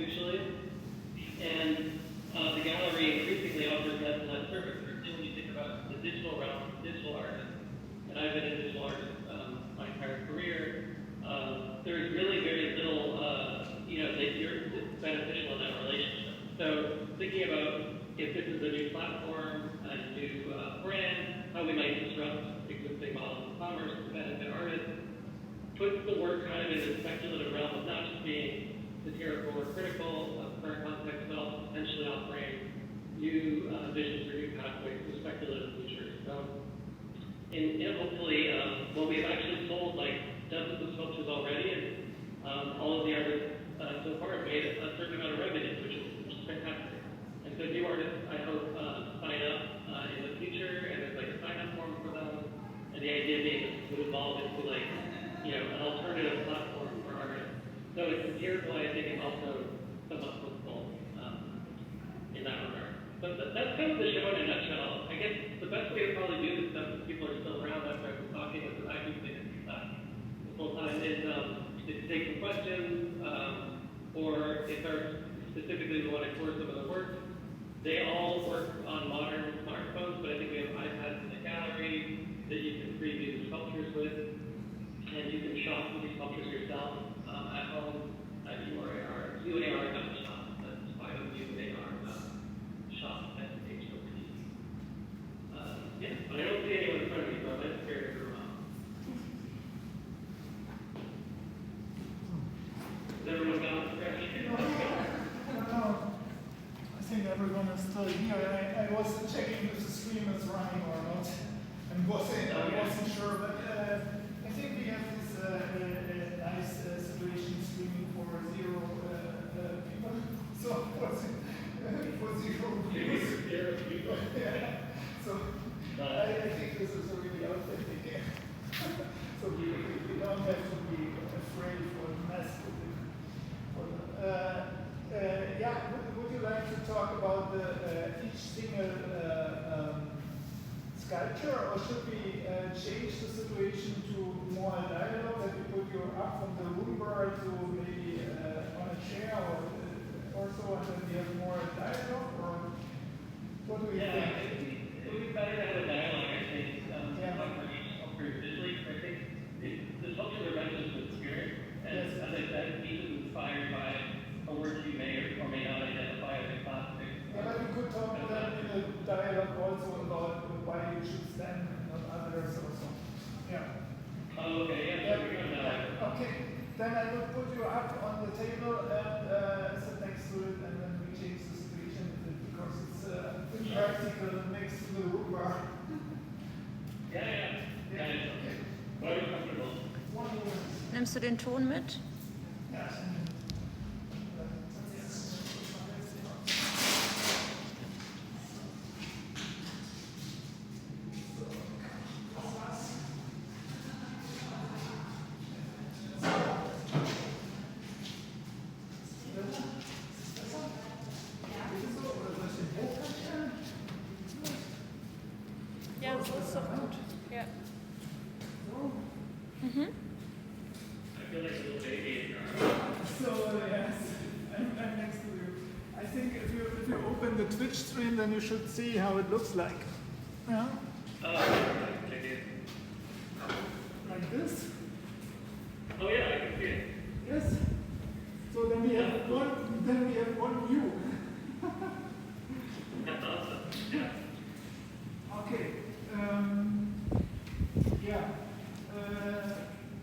usually. And the gallery increasingly offers less and less service. Particularly when you think about the digital realm, digital artists, and I've been a digital artist my entire career. There's really very little, it's beneficial in that relationship. So thinking about if this is a new platform, a new brand, how we might disrupt existing models of commerce to benefit artists, puts the work kind of in the speculative realm of not just being satirical or critical of current context, but also potentially offering new visions or new pathways to a speculative future. So, and hopefully, we've actually sold like dozens of sculptures already, and all of the artists so far have made a certain amount of revenue, which is fantastic. And so new artists, I hope, sign up in the future, and there's like a sign-up form for them. And the idea being that this would evolve into like, an alternative platform for artists. So it's satirical, I think, and also somewhat hopeful in that regard. But that's kind of the show in a nutshell. I guess the best way to probably do this stuff, if people are still around after I've been talking, is that I do think this whole time is to take some questions, or if there specifically we want to explore some of the work. They all work on modern smartphones, but I think we have iPads in the gallery that you can preview the sculptures with, and you can shop with these sculptures yourself at home at uar.shop. That's uar.shop. Yeah, but I don't see anyone in front of me, so I'm not scared to go around. Has everyone got the No. I think everyone is still here. I was checking if the stream is running or not, and wasn't sure, but I think we have this nice situation streaming for 0 people. So for 0 views. Yeah. So I think this is a really authentic game. So we don't have to be afraid for the mess. Would you like to talk about each single sculpture, or should we change the situation to more dialogue, that we put you up from the room bar to maybe on a chair or so, and then we have more dialogue, or what do you think? It would be better to have a dialogue, I think, for each sculpture visually. I think the sculptures are meant to experience, and as I said, each is inspired by a work you may or may not identify as a classic. Yeah, but we could talk then in a dialogue also about why you should stand and not others also. Yeah. Oh, okay, yeah. Okay, then I will put you up on the table and sit next to it, and then we change the situation because it's impractical next to the room bar. Ja. Okay. Very comfortable. Nimmst du den Ton mit? Ja. Ja, so ist doch gut. Ja. I feel like a little baby. So yes, I'm next to you. I think if you open the Twitch stream, then you should see how it looks like. Yeah. Like this. Oh yeah, I can see it. Yes. So then we have one view. That's awesome. Yeah. Okay.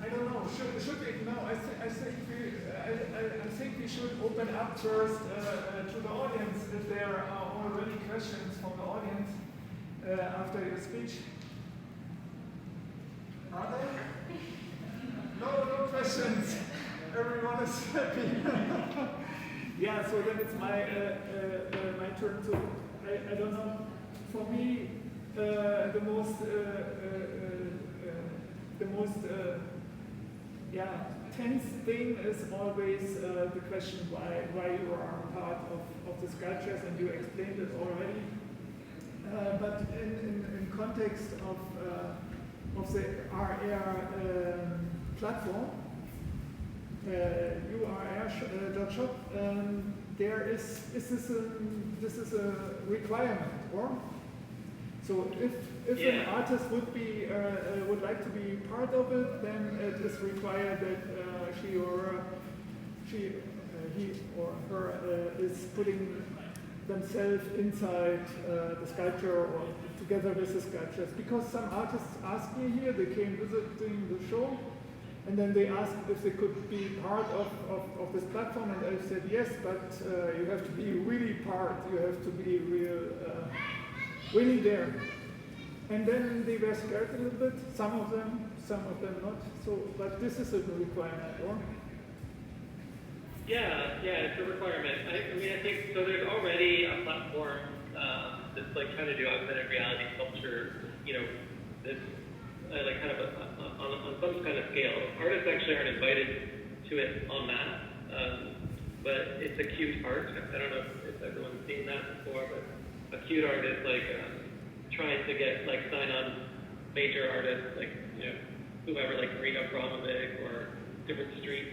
I don't know. Should we? No. I think we should open up first to the audience if there are already questions from the audience after your speech. Are there? No questions. Everyone is happy. Yeah. So then it's my turn to. I don't know. For me, the most tense thing is always the question why you are part of the sculptures, and you explained it already. But in context of the RR platform, ur.shop, this is a requirement, or? So if Yeah. an artist would like to be part of it, then it is required that he or her is putting themselves inside the sculpture or together with the sculptures. Because some artists asked me here, they came visiting the show, and then they asked if they could be part of this platform, and I said yes, but you have to be really part, you have to be really there. And then they were scared a little bit, some of them not. So, but this is a requirement, or? Yeah, it's a requirement. I mean, I think, so there's already a platform that's like trying to do augmented reality sculpture, that's like kind of on some kind of scale. Artists actually aren't invited to it en masse, but it's acute art. I don't know if everyone's seen that before, but acute art is like trying to get like sign on major artists, like, whoever, like Marina Abramovic or different street,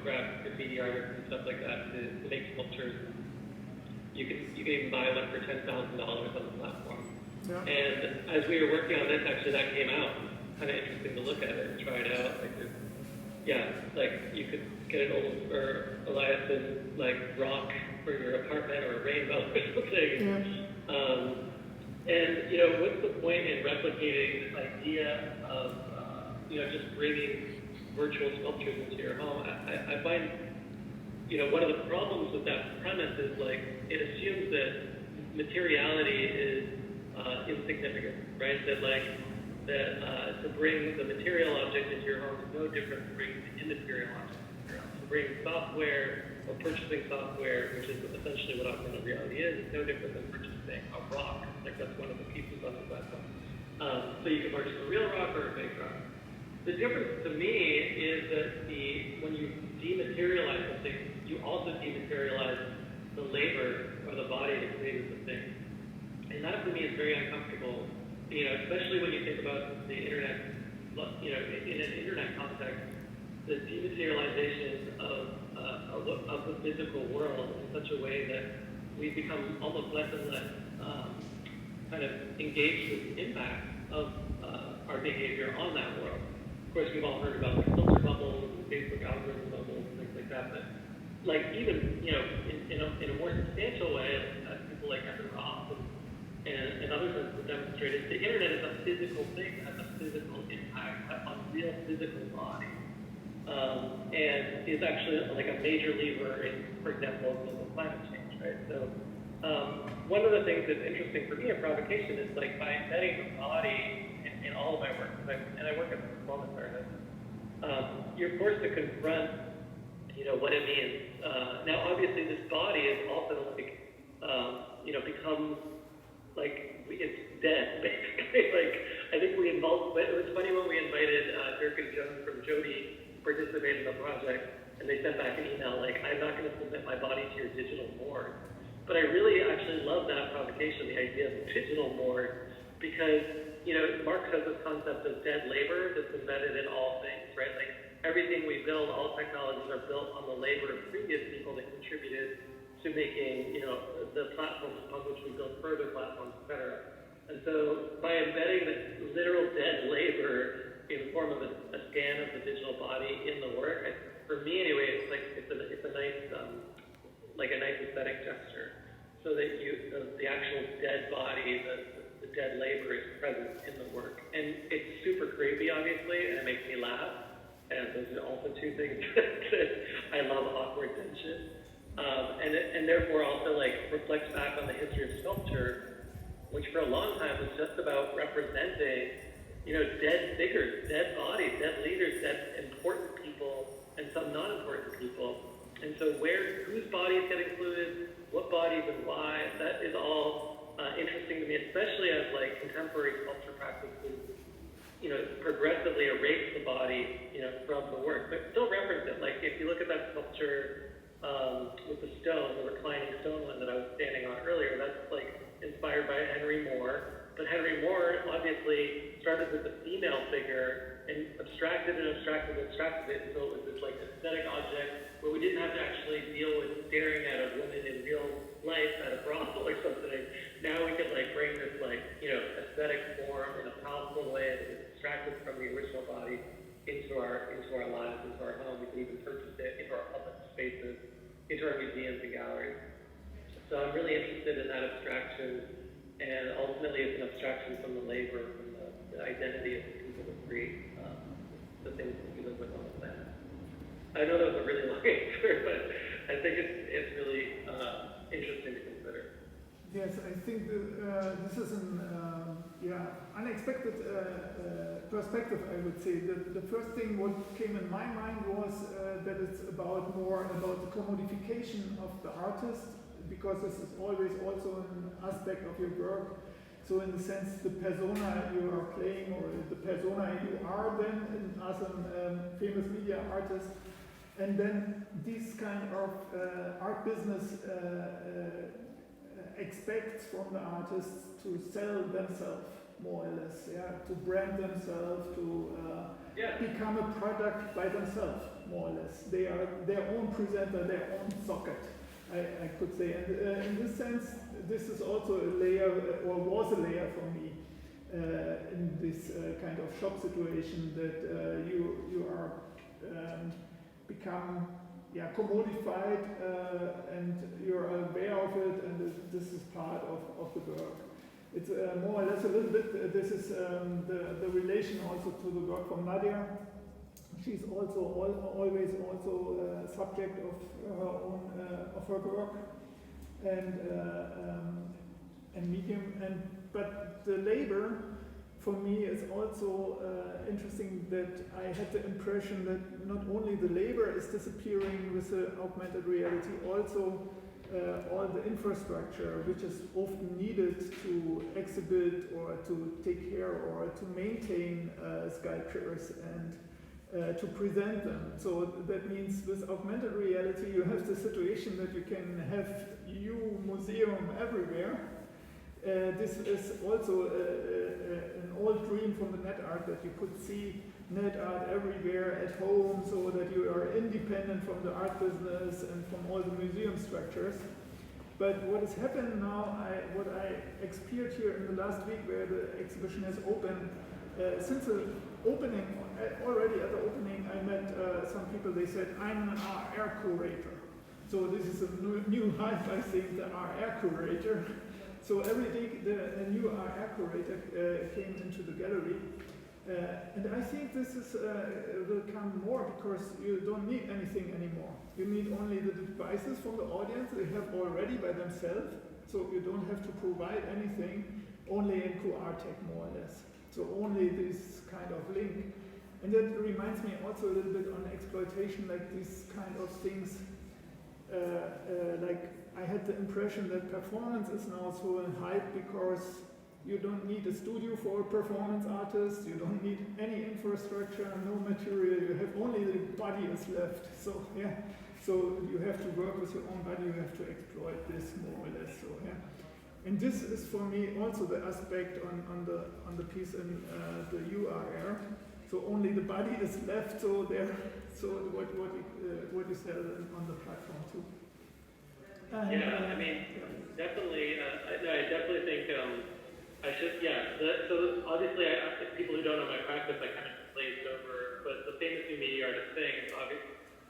graffiti artists and stuff like that to make sculptures. You can even buy one for $10,000 on the platform. Yeah. And as we were working on this, actually that came out. Kind of interesting to look at it and try it out. Like you could get an old or Eliasson like rock for your apartment or a rainbow or something. Yeah. And what's the point in replicating this idea of just bringing virtual sculptures into your home? I find one of the problems with that premise is like it assumes that materiality is insignificant, right? That to bring the material object into your home is no different than bringing the immaterial object into your home. To bring software or purchasing software, which is essentially what augmented reality is no different than purchasing a rock. Like that's one of the pieces on the platform. So you can purchase a real rock or a fake rock. The difference to me is that when you dematerialize something, you also dematerialize the labor or the body that created the thing. And that for me is very uncomfortable, especially when you think about the internet, in an internet context, the dematerialization of the physical world in such a way that we become almost less and less kind of engaged with the impact of our behavior on that world. Of course, we've all heard about like filter bubbles and Facebook algorithm bubbles and things like that, but like even, in a more substantial way, as people like Evan Roth and others have demonstrated, the internet is a physical thing, has a physical impact on real physical bodies, and is actually like a major lever in, for example, global climate change, right? So one of the things that's interesting for me in provocation is like by embedding the body in all of my work, and I work as a performance artist, you're forced to confront, what it means. Now, obviously, this body is also like, becomes like it's dead, basically. Like I think we involved. It was funny when we invited Dirk and Jones from Jody to participate in the project, and they sent back an email like, "I'm not going to submit my body to your digital morgue." But I really actually love that provocation, the idea of the digital morgue, because Marx has this concept of dead labor that's embedded in all things, right? Like everything we build, all technologies are built on the labor of previous people that contributed to making, the platforms upon which we build further platforms, et cetera. And so by embedding the literal dead labor in the form of a scan of the digital body in the work, for me anyway, it's a nice, like a nice aesthetic gesture, so that the actual dead body, the dead labor is present in the work. And it's super creepy, obviously, and it makes me laugh. And those are also two things that I love, awkward tension. And therefore also like reflects back on the history of sculpture, which for a long time was just about representing, dead figures, dead bodies, dead leaders, dead important people, and some non-important people. And so whose bodies get included, what bodies and why, that is all interesting to me, especially as like contemporary sculpture practices, progressively erase the body, from the work, but still reference it. Like if you look at that sculpture with the stone, the reclining stone one that I was standing on earlier, that's like inspired by Henry Moore, But Henry Moore obviously started with the female figure and abstracted it until it was this like aesthetic object where we didn't have to actually deal with staring at a woman in real life at a brothel or something. Now we could like bring this like, aesthetic form in a powerful way that is abstracted from the original body into our lives, into our home. We can even purchase it into our public spaces, into our museums and galleries. So I'm really interested in that abstraction, and ultimately it's an abstraction from the labor, from the identity of the people that create the things that we live with on the planet. I know that was a really long answer, but I think it's really interesting to consider. Yes, I think this is an unexpected perspective, I would say. The first thing what came in my mind was that it's more about the commodification of the artist, because this is always also an aspect of your work. So in the sense, the persona you are playing, or the persona you are then as a famous media artist, and then this kind of art business expects from the artists to sell themselves, more or less, to brand themselves, to become a product by themselves, more or less. They are their own presenter, their own socket, I could say. And in this sense, this is also a layer, or was a layer for me, in this kind of shop situation, that you are become commodified, and you're aware of it, and this is part of the work. It's more or less a little bit, this is the relation also to the work from Nadia. She's also always also subject of her own of her work and medium, but the labor for me is also interesting, that I had the impression that not only the labor is disappearing with the augmented reality, also all the infrastructure which is often needed to exhibit or to take care or to maintain sculptures and to present them. So that means with augmented reality you have the situation that you can have museum everywhere. This is also an old dream from the net art, that you could see net art everywhere at home, so that you are independent from the art business and from all the museum structures. But what has happened now, what I experienced here in the last week where the exhibition has opened, since the opening, already at the opening, I met some people. They said, I'm an AR curator. So this is a new hype, I think, the AR curator. So every day a new AR curator came into the gallery. And I think this will come more, because you don't need anything anymore. You need only the devices from the audience they have already by themselves. So you don't have to provide anything, only in QR tech, more or less. So only this kind of link. And that reminds me also a little bit on exploitation, like these kind of things, like I had the impression that performance is now so in hype, because you don't need a studio for a performance artist, you don't need any infrastructure, no material, you have only the body is left. So so you have to work with your own body, you have to exploit this more or less. So and this is for me also the aspect on the piece in the URR. So only the body is left. So what you sell on the platform too. Definitely. I definitely think I should. So obviously, people who don't know my practice, I kind of glazed over. But the famous new media artist thing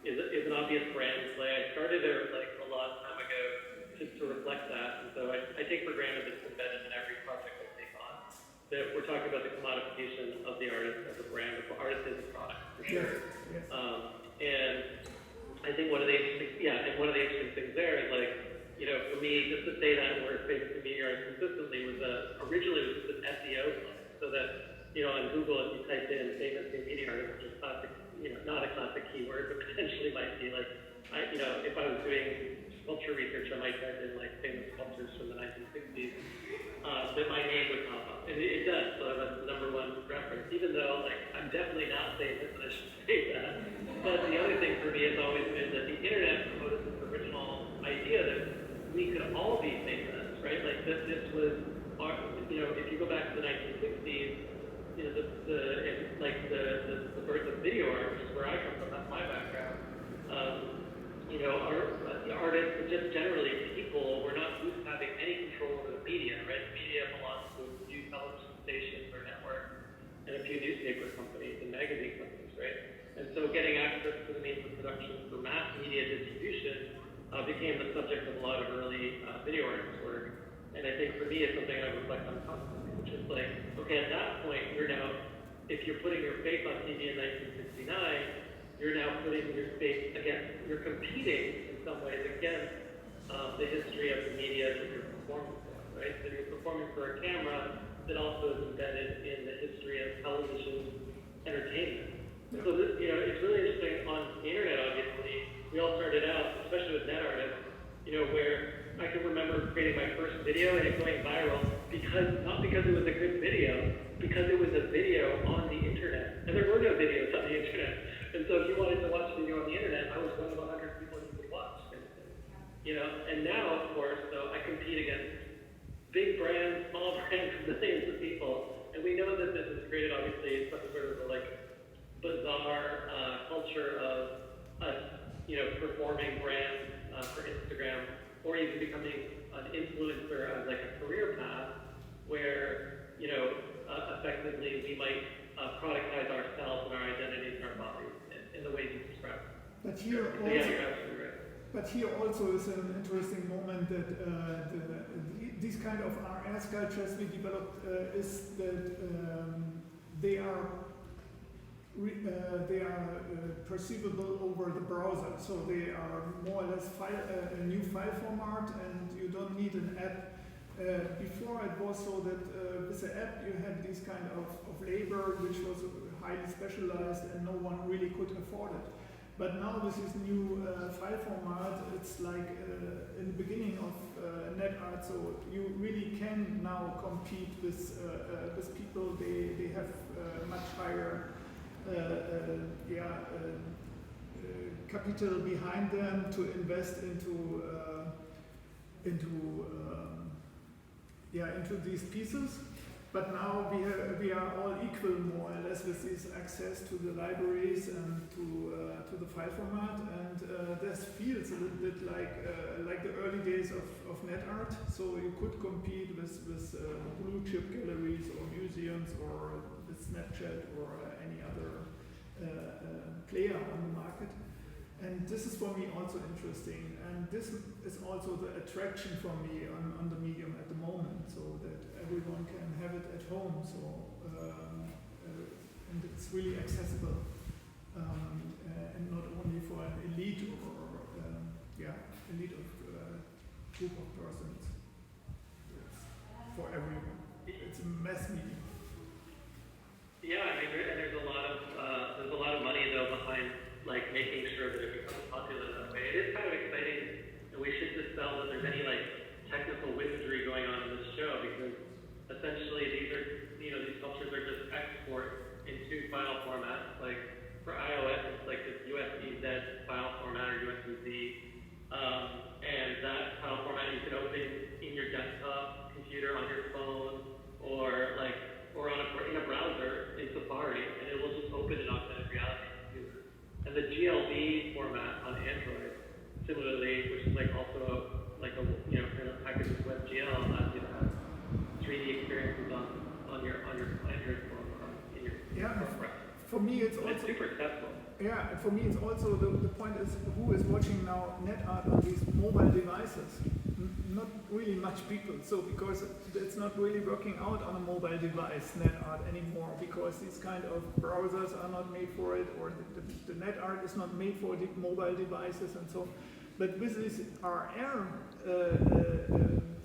is an obvious brand play. I started there like a long time ago just to reflect that, and so I take for granted that it's embedded in every project I take on. That we're talking about the commodification of the artist as a brand. The artist is a product for sure. Yes. And I think one of the interesting things there is, like, for me, just to say that word famous new media artist consistently was originally it was just an SEO play, so that on Google, if you type in famous new media artist, which is classic, not a classic keyword, but potentially might be like, if I was doing sculpture research, I might type in like famous sculptures from the 1960s, that my name would pop up, and it does. So that's the number one reference, even though like I'm definitely not famous and I should say that. But the other thing for me has always been that the internet promoted this original idea that we could all be famous, right? Like this was, if you go back the artists and just generally people were not used to having any control over the media, right? The media belongs to a few television stations or networks and a few newspaper companies and magazine companies, right? And so getting access to the means of production for mass media distribution became the subject of a lot of early video artists work. And I think for me, it's something I reflect on constantly, which is like, okay, at that point, you're now, if you're putting your face on TV in 1969, you're now putting your face against, you're competing in some ways against the history of the media that you're performing for, right? So you're performing for a camera that also is embedded in the history of television entertainment. So this, it's really interesting on the internet, obviously. We all started out, especially with net artists, where I can remember creating my first video and it going viral not because it was a good video, because it was a video on the internet. And there were no videos on the internet. And so if you wanted to watch a video on the internet, I was one of 100 people you could watch. And now, of course, so I compete against big brands, small brands, millions of people. And we know that this has created, obviously, some sort of bizarre culture of us, performing brands for Instagram, or even becoming an influencer as like a career path, where effectively we might productize ourselves and our identities and our bodies in the ways you described. But here So, yeah, you're absolutely right. But here also is an interesting moment that these kind of RR sculptures we developed is that they are perceivable over the browser, so they are more or less a new file format, and you don't need an app. Before it was so that with the app you had this kind of labor which was highly specialized and no one really could afford it. But now with this new file format, it's like in the beginning of net art, so you really can now compete with people. They have much higher capital behind them to invest into these pieces. But now we are all equal more or less with this access to the libraries and to the file format, and this feels a little bit like the early days of net art. So you could compete with blue chip galleries or museums or with Snapchat or any other player on the market. And this is for me also interesting, and this is also the attraction for me on the medium at the moment, so that everyone can have it at home. So and it's really accessible, and not only for an elite or elite of group of persons. It's for everyone. It's a mass medium. Yeah, I mean, and there's a lot of money though behind like making sure that it becomes popular that way. It is kind of exciting, and we should dispel that there's any like technical wizardry going on in this show, because essentially these sculptures are just exports into file formats. Like for iOS, it's like this USB-Z file format or USB-Z, and that file format you can open in your desktop computer, on your phone, or in a browser in Safari, and it will just open in augmented reality. And the GLB format on Android, similarly, which is like also kind of package with WebGL, allows you to have 3D experiences on your Android phone or in your browser. For me, it's also super accessible. Yeah, and for me, it's also the point is who is watching now net art on these mobile devices. Not really much people, so because it's not really working out on a mobile device, net art anymore, because these kind of browsers are not made for it, or the net art is not made for the mobile devices and so on. But with these RR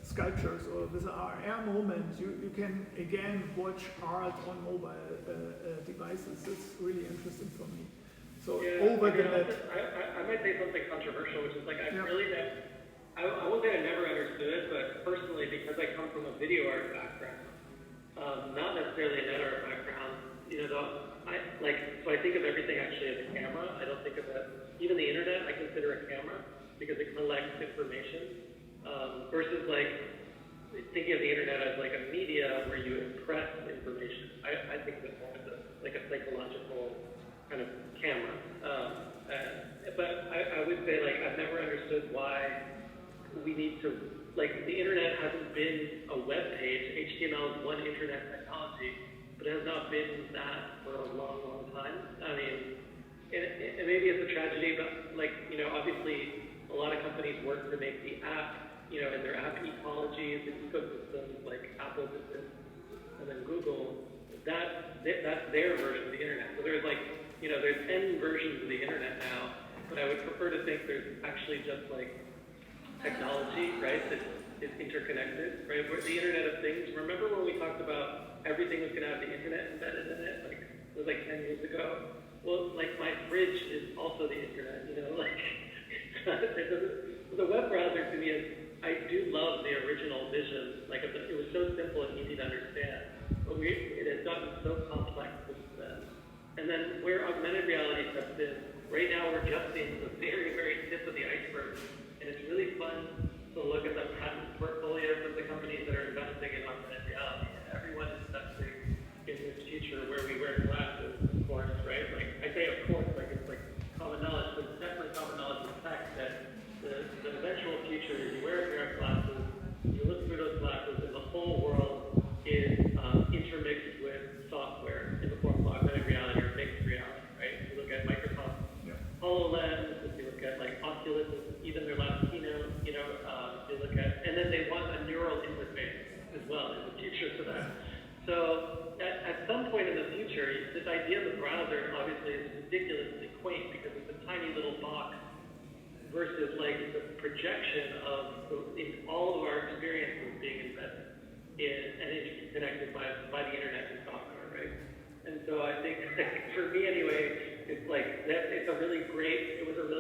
sculptures or with the RR moment, you can again watch art on mobile devices. It's really interesting for me. So over the net. I might say something controversial, which is like I won't say I never understood it, but personally, because I come from a video art background, not necessarily a net art background, so I think of everything actually as a camera. I don't think of it, even the internet, I consider a camera because it collects information, versus like thinking of the internet as like a media where you impress information. I think of it more as like a psychological kind of camera. But I would say like I've never understood why we need to, like, the internet hasn't been a web page. HTML is one internet technology, but it has not been that for a long, long time. I mean, and maybe it's a tragedy, but, like, you know, obviously a lot of companies work to make the app, you know, and their app ecologies and ecosystems, like Apple did this, and then Google, that's their version of the internet. So there's, like, you know, there's N versions of the internet now, but I would prefer to think there's actually just, like, technology, right, that is interconnected, right? Where the Internet of Things, remember when we talked about everything was going to have the internet embedded in it, like, it was like 10 years ago? Well, like, my fridge is also the internet, you know, like, the web browser to me is, I do love the original vision, like, it was so simple and easy to understand, but it has gotten so complex since then. And then where augmented reality steps in, right now we're just seeing the very, very tip of the iceberg. And it's really fun to look at the patent portfolios of the companies that are investing in augmented reality. And everyone is investing in this future where we wear glasses, of course, right? Like, I say of course, like it's like common knowledge, but it's definitely common knowledge in fact that the eventual future is you wear a pair of glasses, you look through those glasses, and the whole world is intermixed with software in the form of augmented reality or mixed reality, right? If you look at Microsoft HoloLens, if you look at like Oculus, even their last keynote, you know, you look at, and then they want a neural interface as well in the future for that. So at some point in the future, this idea of the browser obviously is ridiculously quaint because it's a tiny little box versus like the projection of in all of our experiences being embedded in and interconnected by the internet and software, right? And so I think for me anyway, it's like that. It was a really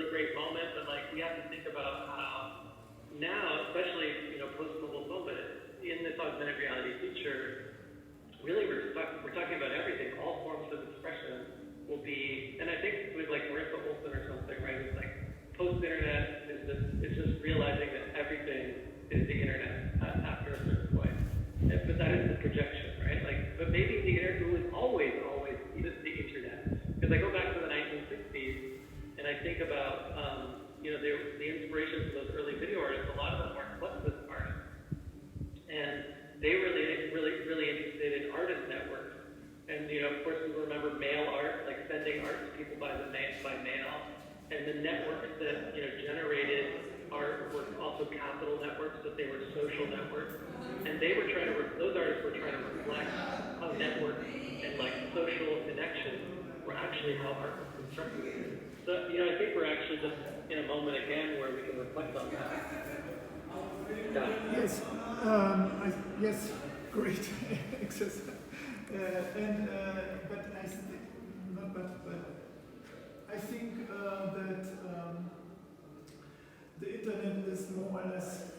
great moment, but like we have to think about how now, especially, you know, post-mobile phone, but in this augmented reality future, really we're talking about everything. All forms of expression will be, and I think with like Marissa Olson or something, right? It's like post-internet is just realizing that everything is the internet after a certain point. But that is the projection, right? Like, but maybe the internet was always the internet. Because I go back to the 1960s, and I think about, you know, the inspiration for those early video artists. A lot of them were clipless artists, and they were really interested in artist networks. And you know, of course, we remember mail art, like sending art to people by mail, and the networks that generated art were also capital networks, but they were social networks, and they were those artists were trying to reflect how networks and like social connection were actually how art was constructed. So, you know, I think we're actually just in a moment again where we can reflect on that. Yeah. Yes, yes, great access. I think that the internet is more or less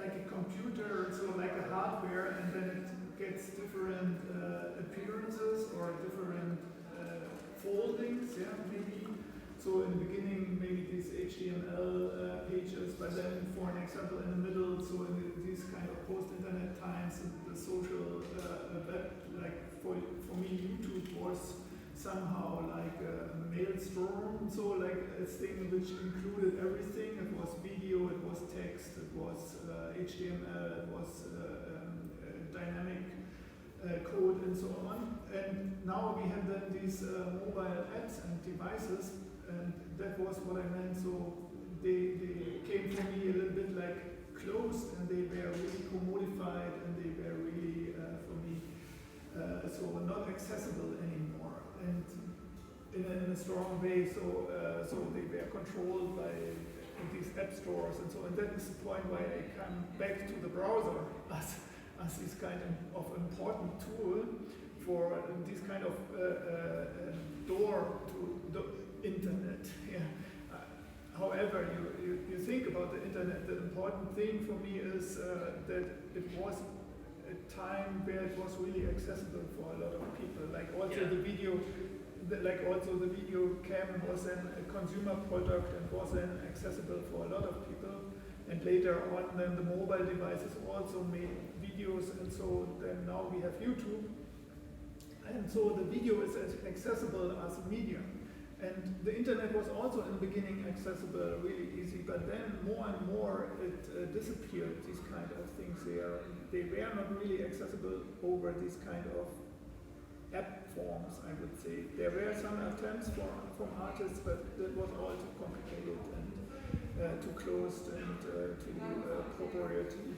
like a computer, so like a hardware, and then it gets different appearances or different foldings, maybe. So in the beginning, maybe these HTML pages, but then, for an example, in the middle, so in these kind of post-internet times, the social web, like for me, YouTube was somehow like a maelstrom, so like a thing which included everything. It was video, it was text, it was HTML, it was dynamic code, and so on. And now we have then these mobile apps and devices, and that was what I meant. So they came for me a little bit like closed, and they were really commodified, and they were really for me so not accessible anymore, and in a strong way. So they were controlled by these app stores and so on. And that is the point why I come back to the browser as this kind of important tool for this kind of door to the internet. Yeah. However, you think about the internet, the important thing for me is that it was a time where it was really accessible for a lot of people. Like also the video cam was then a consumer product and was then accessible for a lot of people. And later on, then the mobile devices also made videos, and so then now we have YouTube. And so the video is as accessible as a medium. And the internet was also in the beginning accessible really easy, but then more and more it disappeared, these kind of things there. They were not really accessible over these kind of app forms, I would say. There were some attempts from artists, but that was all too complicated and too closed and too proprietary.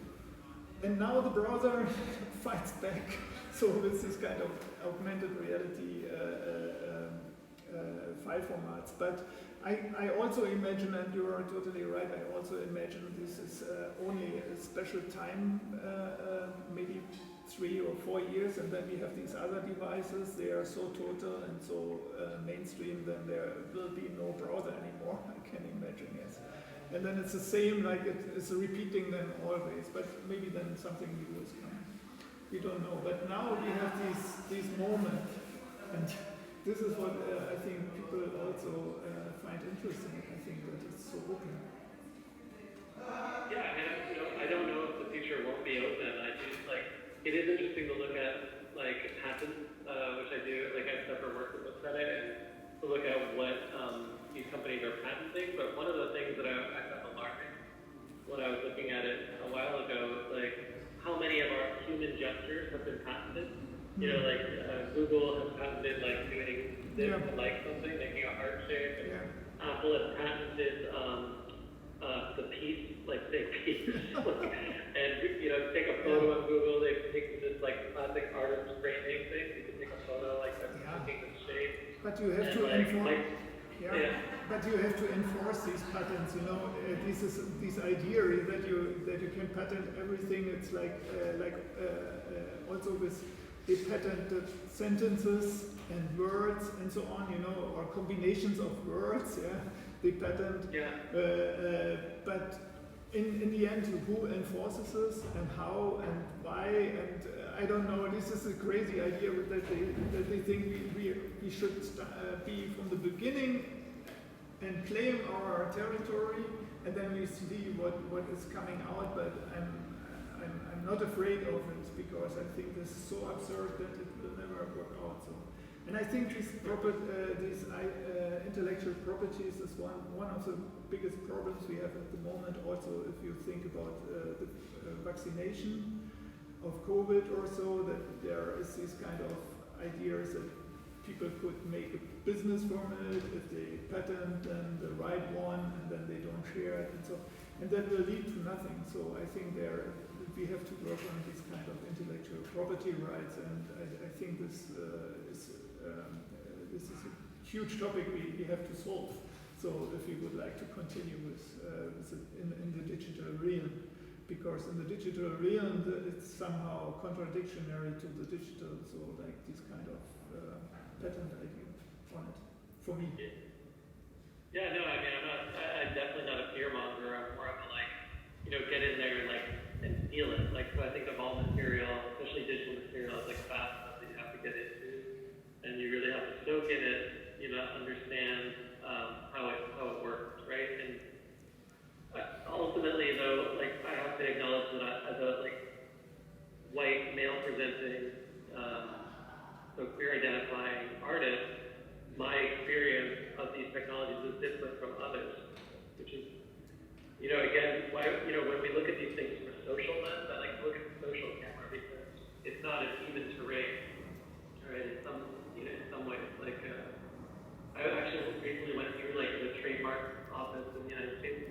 And now the browser fights back. So with this kind of augmented reality file formats. But I also imagine, and you are totally right, I also imagine this is only a special time, maybe 3 or 4 years, and then we have these other devices. They are so total and so mainstream, then there will be no browser anymore, I can imagine, yes. And then it's the same, like it's repeating then always, but maybe then something new is coming. We don't know, but now we have these moments, and this is what I think people also find interesting. I think that it's so open. Yeah, I don't know if the future won't be open. I do it is interesting to look at patents, which I do. I've never worked with Reddit, and to look at what these companies are patenting. But one of the things that I found alarming when I was looking at it a while ago was how many of our human gestures have been patented. You know, Google has patented doing this to something, making a heart shape. And Apple has patented the peace, say peace. And take a photo on Google. They've taken this classic artist framing thing. You can take a photo taking the shape. But you have to enforce. But you have to enforce these patents. This idea that you can patent everything. It's also with they patented sentences and words and so on, or combinations of words. They patent. But in the end, who enforces this and how and why? And I don't know. This is a crazy idea that they think we should be from the beginning and claim our territory, and then we see what is coming out. But I'm not afraid of it, because I think this is so absurd that it will never work out. So, and I think these intellectual properties is one of the biggest problems we have at the moment. Also, if you think about the vaccination of COVID or so, that there is this kind of ideas that people could make a business from it if they patent and the right one, and then they don't share it, and that will lead to nothing. So I think we have to work on this kind of intellectual property rights, and I think this is a huge topic we have to solve. So if we would like to continue with in the digital realm, because in the digital realm it's somehow contradictory to the digital. So this kind of patent idea on it for me. Yeah, no, I'm definitely not a fear monger. I'm more of a get in there and feel it. So I think of all material, especially digital material, as fast stuff that you have to get into, and you really have to soak in it, understand how it works, right? And ultimately, though, I have to acknowledge that as a white male presenting, so queer identifying artist, my experience of these technologies is different from others, which is, again, why, when we look at these things from a social lens, I like to look at the social camera, because it's not an even terrain, right? In some ways, I actually recently went through the trademark office in the United States.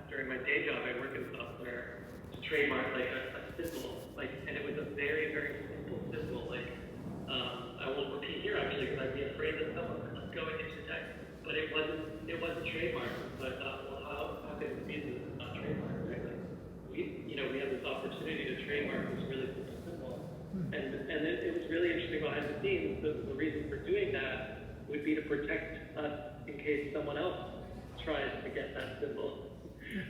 During my day job, I work in software to trademark a symbol, and it was a very, very simple symbol. I won't repeat here actually, because I'd be afraid that someone would go and interject. But it wasn't trademarked. But how can it be that it's not trademarked, right? We have this opportunity to trademark this really simple symbol, and it was really interesting behind the scenes. The reason for doing that would be to protect us in case someone else tries to get that symbol.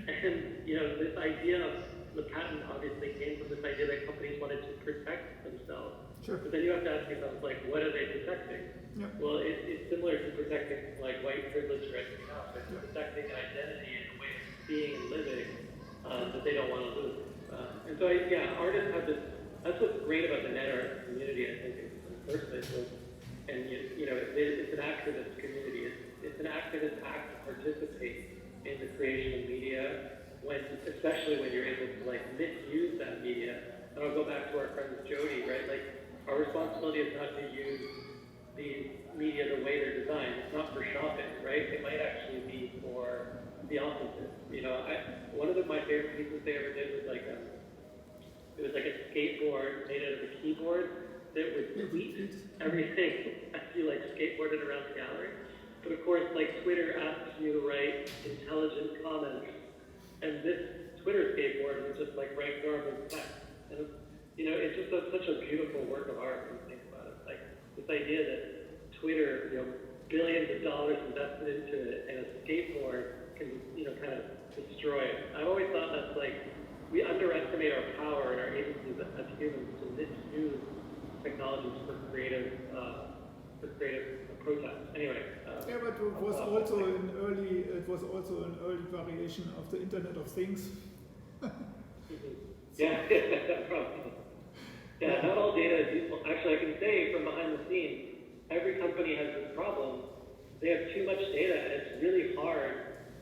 And this idea of the patent obviously came from this idea that companies wanted to protect themselves. Sure. But then you have to ask yourself, what are they protecting? Yep. Well, it's similar to protecting white privilege or anything else. It's protecting an identity and a way of being and living that they don't want to lose. And so, artists have this. That's what's great about the net art community, I think, in the first place. And it's an activist community. an activist act to participate in the creation of media, especially when you're able to like misuse that media. And I'll go back to our friend Jody, right? Like our responsibility is not to use these media the way they're designed. It's not for shopping, right? It might actually be for the opposite. You know, one of my favorite pieces they ever did was like it was like a skateboard made out of a keyboard that would tweet everything as you like skateboarded around the gallery. But of course, like Twitter asks you to write intelligent comments, and this Twitter skateboard would just like write garbage text. And you know, it's just such a beautiful work of art when you think about it. Like this idea that Twitter, you know, billions of dollars invested into it, and a skateboard can, you know, kind of destroy it. I've always thought that's like, we underestimate our power and our agency as humans to misuse technologies for creative protest. Anyway. Yeah, but it was also an early variation of the Internet of Things. Yeah, probably. Yeah, not all data is useful. Actually, I can say from behind the scenes, every company has this problem. They have too much data, and it's really hard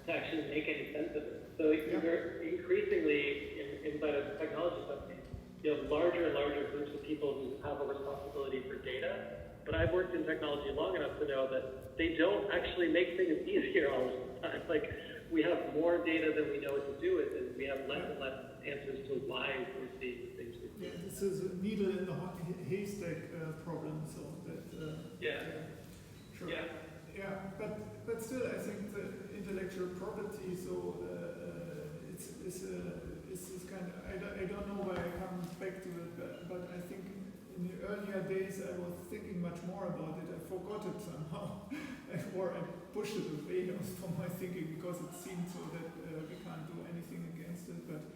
to actually make any sense of it. So you're increasingly inside of technology companies, you have larger and larger groups of people who have a responsibility for data. But I've worked in technology long enough to know that they don't actually make things easier all the time. Like we have more data than we know what to do with, and we have less and less answers to why we're seeing the things we see. Yeah, this is a needle in the haystack problem. So that. Sure. Yeah, but still, I think the intellectual property. So it's kind of, I don't know why I come back to it, but I think in the earlier days I was thinking much more about it. I forgot it somehow, or I pushed it away from my thinking because it seemed so that we can't do anything against it. But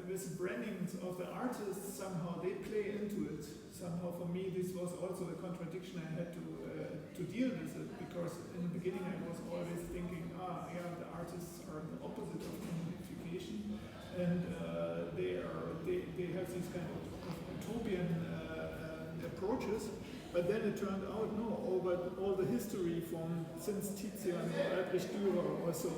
with brandings of the artists, somehow they play into it. Somehow for me this was also a contradiction I had to deal with it, because in the beginning I was always thinking, the artists are the opposite of commodification, and they have these kind of utopian approaches. But then it turned out all the history since Tizian or Albrecht Dürer or so,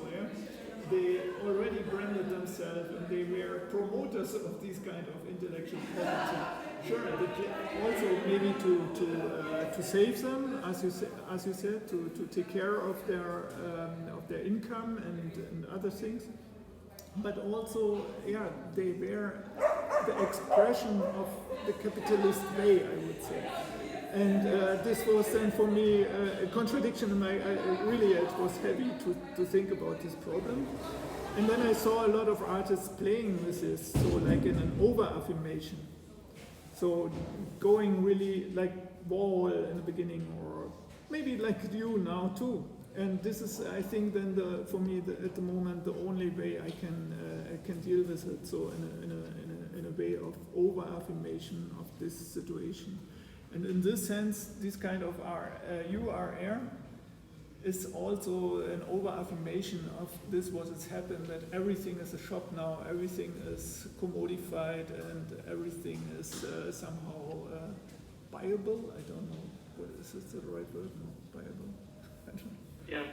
they already branded themselves and they were promoters of these kind of intellectual property. Sure, also maybe to save them, as you said, to take care of their income and other things. But also, they were the expression of the capitalist way, I would say. And this was then for me a contradiction. It was heavy to think about this problem. And then I saw a lot of artists playing with this, so like in an over-affirmation. So going really like Wall in the beginning, or maybe like you now too. And this is, I think, then for me at the moment the only way I can deal with it. So in a way of over-affirmation of this situation. And in this sense, this kind of URR is also an over-affirmation of this what has happened, that everything is a shop now, everything is commodified, and everything is somehow buyable. I don't know, is this the right word? No, buyable? I don't know. Yeah.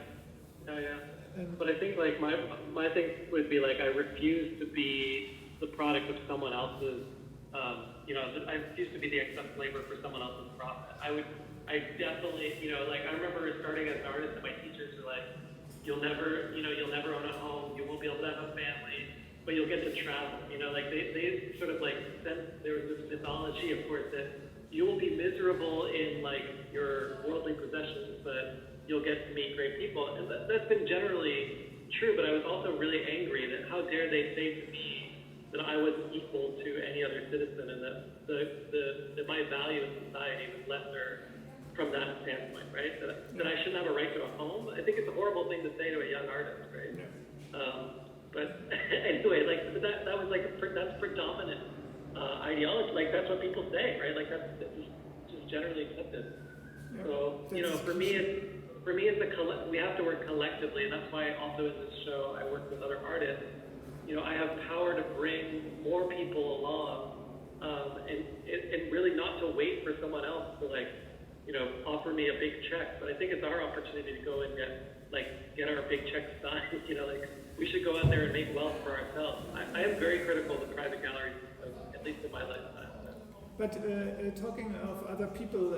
But I think like my thing would be like, I refuse to be the product of someone else's. I refuse to be the excess labor for someone else's profit. I definitely, like I remember starting as an artist and my teachers were like, you'll never own a home, you won't be able to have a family, but you'll get to travel. Like they sort of like sensed there was this mythology, of course, that you will be miserable in like your worldly possessions, but you'll get to meet great people. And that's been generally true, but I was also really angry that how dare they say to me that I wasn't equal to any other citizen, and that my value in society was lesser from that standpoint, right? That I shouldn't have a right to a home. I think it's a horrible thing to say to a young artist, right? But anyway, like that was like that's predominant ideology. Like that's what people say, right? Like that's just generally accepted. So for me it's we have to work collectively, and that's why also in this show I work with other artists. I have power to bring more people along, and really not to wait for someone else to like, offer me a big check. But I think it's our opportunity to go and get our big checks signed. We should go out there and make wealth for ourselves. I am very critical of the private galleries, at least in my lifetime. But talking of other people,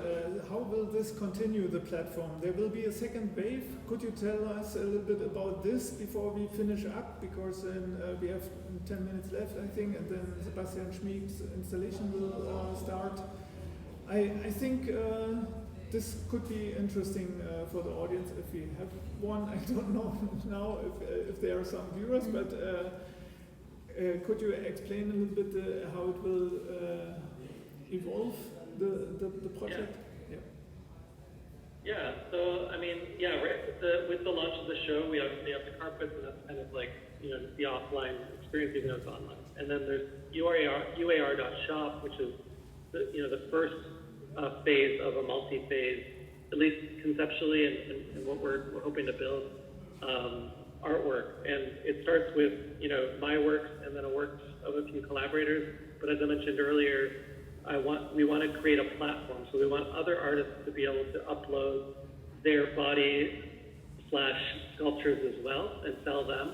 how will this continue, the platform? There will be a second wave. Could you tell us a little bit about this before we finish up? Because we have 10 minutes left, I think, and then Sebastian Schmieg's installation will start. I think this could be interesting for the audience if we have one. I don't know now if there are some viewers, but could you explain a little bit how it will evolve the project? Yeah. So right with the launch of the show, we obviously have the carpets, and that's kind of like the offline experience, even though it's online. And then there's UAR.shop, which is the first phase of a multi-phase, at least conceptually, and what we're hoping to build artwork. And it starts with my works and then a works of a few collaborators. But as I mentioned earlier, we want to create a platform. So we want other artists to be able to upload their body / sculptures as well and sell them,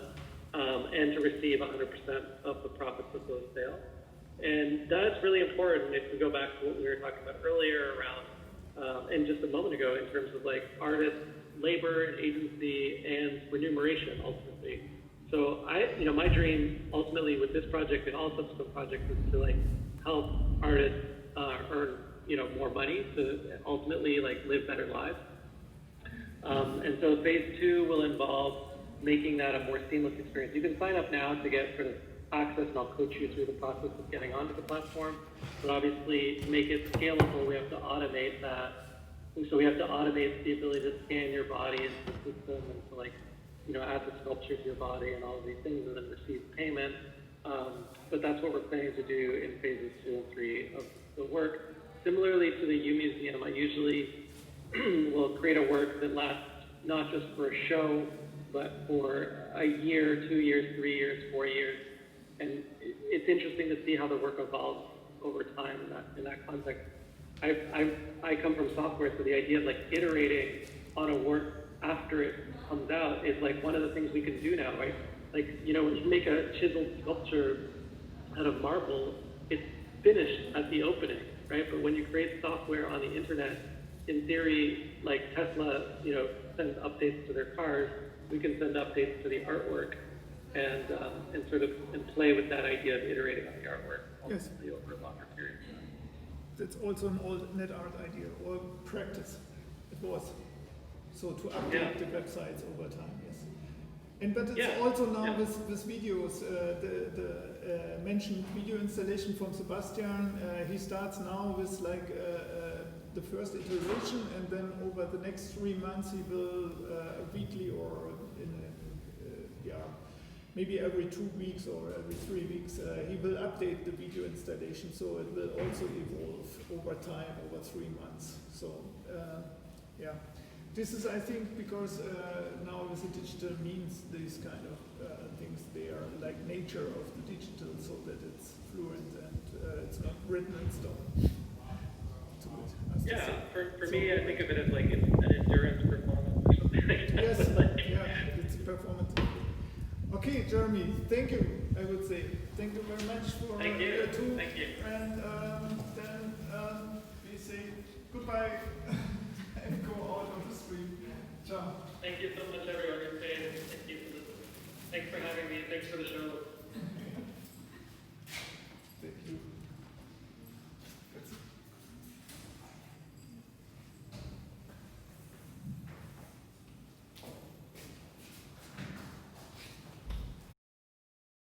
and to receive 100% of the profits of those sales. And that's really important if we go back to what we were talking about earlier around, and just a moment ago, in terms of artist labor and agency and remuneration ultimately. So my dream ultimately with this project and all subsequent projects is to help artists earn more money to ultimately live better lives. And so phase 2 will involve making that a more seamless experience. You can sign up now to get sort of access, and I'll coach you through the process of getting onto the platform. But obviously, to make it scalable, we have to automate that. And so we have to automate the ability to scan your body into the system and to add the sculpture to your body and all of these things, and then receive payment. But that's what we're planning to do in phases 2 and 3 of the work. Similarly to the U Museum, I usually will create a work that lasts not just for a show, but for a year, 2 years, 3 years, 4 years. And it's interesting to see how the work evolves over time in that context. I come from software, so the idea of iterating on a work after it comes out is one of the things we can do now, right? When you make a chiseled sculpture out of marble, it's finished at the opening, right? But when you create software on the internet, in theory, Tesla, sends updates to their cars, we can send updates to the artwork and play with that idea of iterating on the artwork ultimately over a longer period of time. That's also an old net art idea, or practice. It was. So to update the websites over time, yes. But it's also now with videos, the mentioned video installation from Sebastian, he starts now with the first iteration, and then over the next 3 months he will weekly or maybe every 2 weeks or every 3 weeks, he will update the video installation, so it will also evolve over time, over 3 months. So, this is, I think, because now with the digital means, these kind of things, they are like nature of the digital, so that it's fluent and it's not written in stone. For me, I think of it as an endurance performance or something like that. Yes, it's performance. Okay, Jeremy, thank you, I would say. Thank you very much for your tour. Thank you. And then we say goodbye and go out on the street. Ciao. Thank you so much, everyone. Thank you. Thanks for having me. Thanks for the show.